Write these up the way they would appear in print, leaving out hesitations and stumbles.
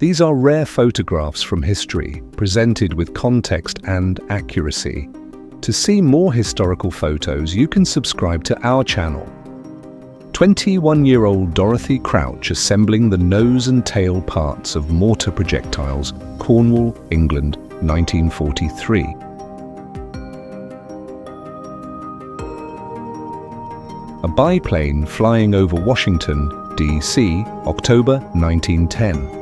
These are rare photographs from history, presented with context and accuracy. To see more historical photos, you can subscribe to our channel. 21-year-old Dorothy Crouch assembling the nose and tail parts of mortar projectiles, Cornwall, England, 1943. A biplane flying over Washington, D.C., October 1910.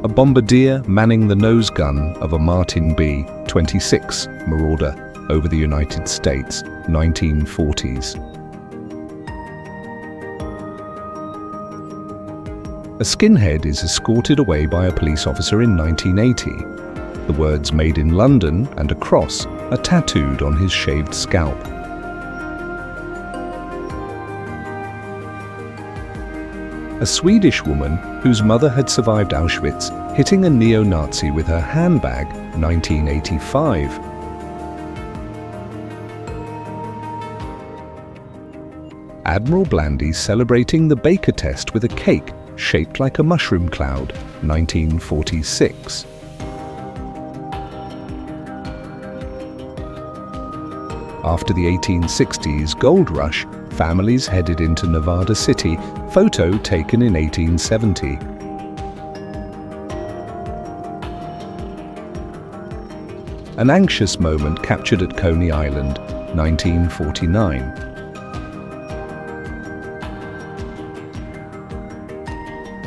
A bombardier manning the nose gun of a Martin B-26 Marauder over the United States, 1940s. A skinhead is escorted away by a police officer in 1980. The words "Made in London" and a cross are tattooed on his shaved scalp. A Swedish woman whose mother had survived Auschwitz hitting a neo-Nazi with her handbag, 1985. Admiral Blandy celebrating the Baker test with a cake shaped like a mushroom cloud, 1946. After the 1860s gold rush, families headed into Nevada City, photo taken in 1870. An anxious moment captured at Coney Island, 1949.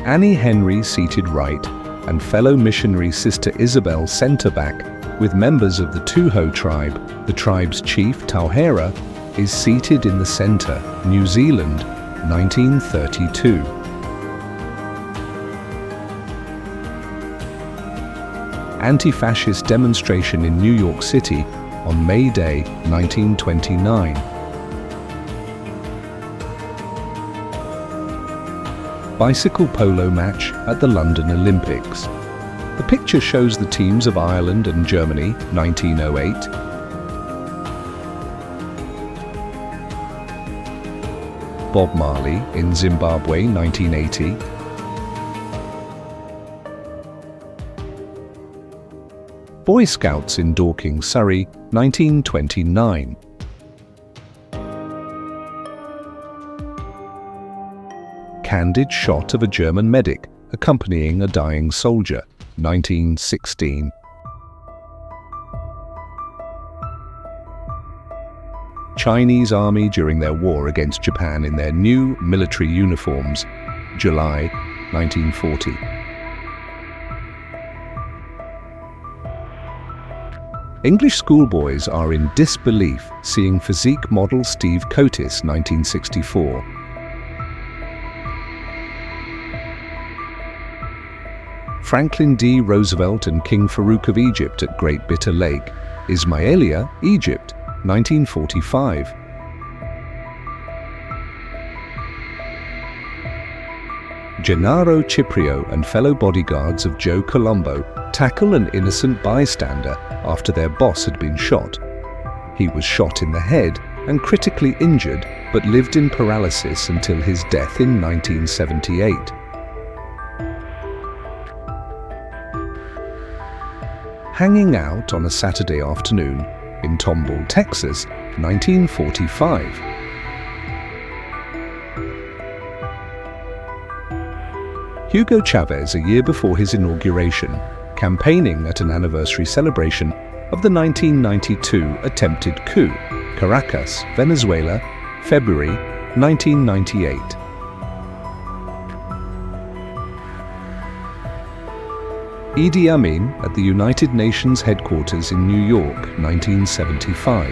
Annie Henry seated right, and fellow missionary Sister Isabel centre back, with members of the Tuho tribe. The tribe's chief, Tauhera, is seated in the centre, New Zealand, 1932. Anti-fascist demonstration in New York City on May Day, 1929. Bicycle polo match at the London Olympics. The picture shows the teams of Ireland and Germany, 1908. Bob Marley in Zimbabwe, 1980. Boy Scouts in Dorking, Surrey, 1929. Candid shot of a German medic accompanying a dying soldier, 1916. Chinese Army during their war against Japan in their new military uniforms, July 1940. English schoolboys are in disbelief seeing physique model Steve Coatis, 1964. Franklin D. Roosevelt and King Farouk of Egypt at Great Bitter Lake, Ismailia, Egypt, 1945. Gennaro Ciprio and fellow bodyguards of Joe Colombo tackle an innocent bystander after their boss had been shot. He was shot in the head and critically injured, but lived in paralysis until his death in 1978. Hanging out on a Saturday afternoon in Tomball, Texas, 1945. Hugo Chavez, a year before his inauguration, campaigning at an anniversary celebration of the 1992 attempted coup, Caracas, Venezuela, February 1998. Idi Amin at the United Nations headquarters in New York, 1975.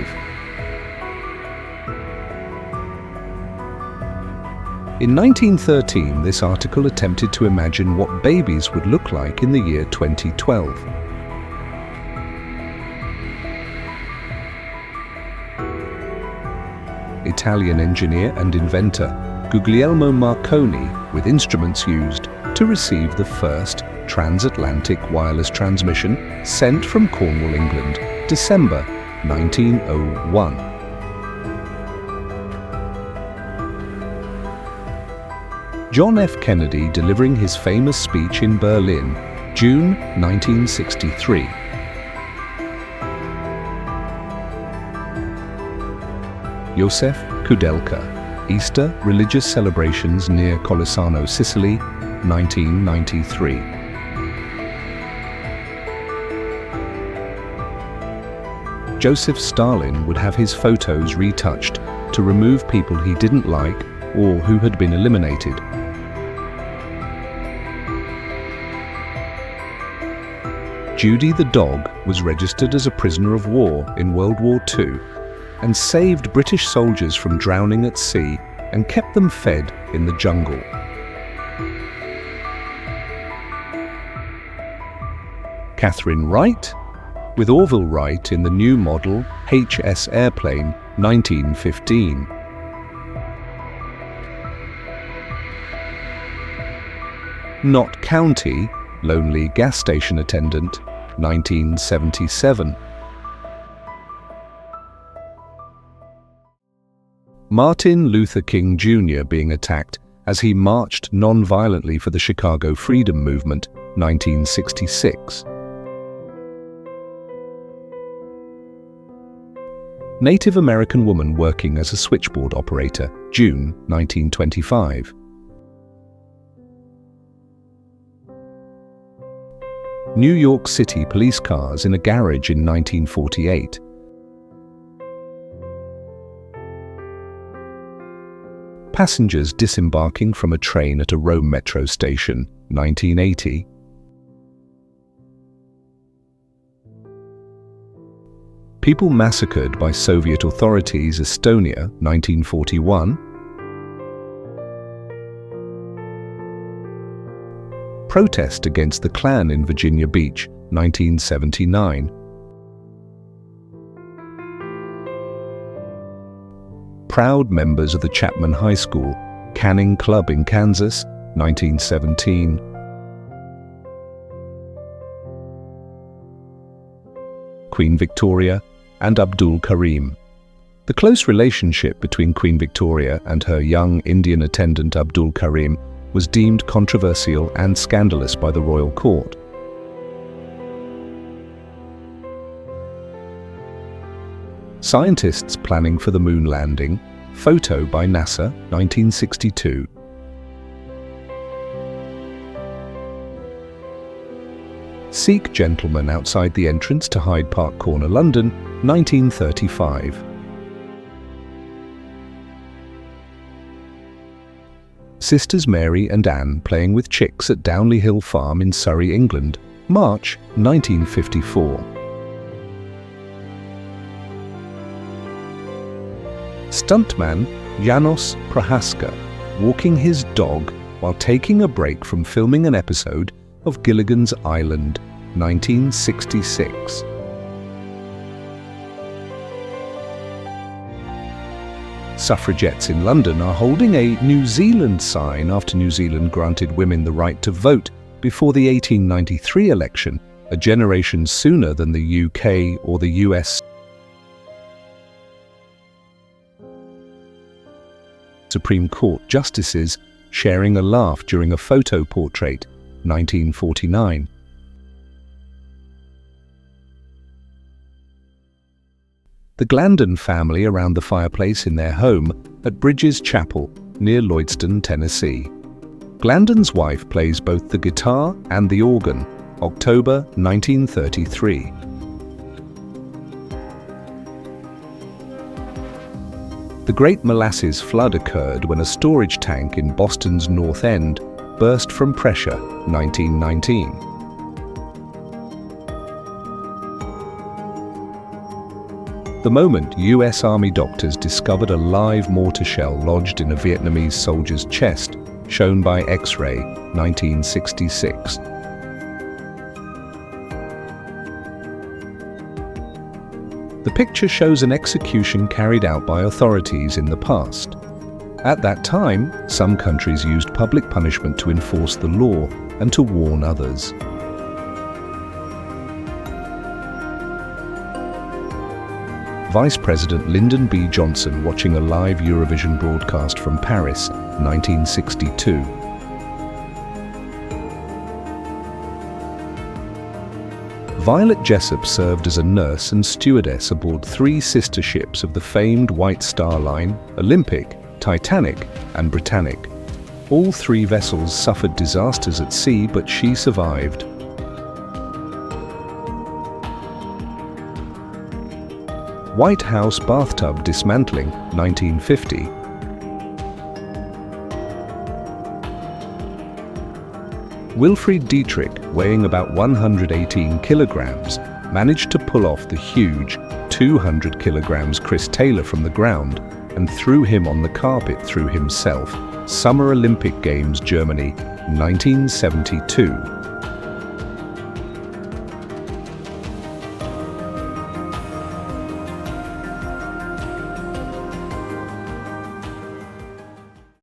In 1913, this article attempted to imagine what babies would look like in the year 2012. Italian engineer and inventor Guglielmo Marconi, with instruments used to receive the first transatlantic wireless transmission sent from Cornwall, England, December 1901. John F. Kennedy delivering his famous speech in Berlin, June 1963. Josef Kudelka, Easter religious celebrations near Collisano, Sicily, 1993. Joseph Stalin would have his photos retouched to remove people he didn't like or who had been eliminated. Judy the dog was registered as a prisoner of war in World War II and saved British soldiers from drowning at sea and kept them fed in the jungle. Catherine Wright, with Orville Wright in the new model HS airplane 1915. Nott County, lonely gas station attendant, 1977. Martin Luther King Jr. being attacked as he marched non-violently for the Chicago Freedom Movement, 1966. Native American woman working as a switchboard operator, June 1925. New York City police cars in a garage in 1948. Passengers disembarking from a train at a Rome metro station, 1980. People massacred by Soviet authorities, Estonia, 1941. Protest against the Klan in Virginia Beach, 1979. Proud members of the Chapman High School, Canning Club in Kansas, 1917. Queen Victoria and Abdul Karim. The close relationship between Queen Victoria and her young Indian attendant Abdul Karim was deemed controversial and scandalous by the royal court. Scientists planning for the moon landing, photo by NASA, 1962. Sikh gentleman outside the entrance to Hyde Park Corner, London, 1935. Sisters Mary and Anne playing with chicks at Downley Hill Farm in Surrey, England, March 1954. Stuntman Janos Prohaska walking his dog while taking a break from filming an episode of Gilligan's Island, 1966. Suffragettes in London are holding a New Zealand sign after New Zealand granted women the right to vote before the 1893 election, a generation sooner than the UK or the US. Supreme Court justices sharing a laugh during a photo portrait, 1949. The Glandon family around the fireplace in their home at Bridges Chapel, near Lloydston, Tennessee. Glandon's wife plays both the guitar and the organ, October 1933. The Great Molasses Flood occurred when a storage tank in Boston's North End burst from pressure, 1919. The moment US Army doctors discovered a live mortar shell lodged in a Vietnamese soldier's chest, shown by X-ray, 1966. The picture shows an execution carried out by authorities in the past. At that time, some countries used public punishment to enforce the law and to warn others. Vice President Lyndon B. Johnson watching a live Eurovision broadcast from Paris, 1962. Violet Jessop served as a nurse and stewardess aboard 3 sister ships of the famed White Star Line, Olympic, Titanic, and Britannic. All 3 vessels suffered disasters at sea, but she survived. White House bathtub dismantling, 1950. Wilfried Dietrich, weighing about 118 kilograms, managed to pull off the huge 200 kilograms Chris Taylor from the ground and threw him on the carpet through himself. Summer Olympic Games, Germany, 1972.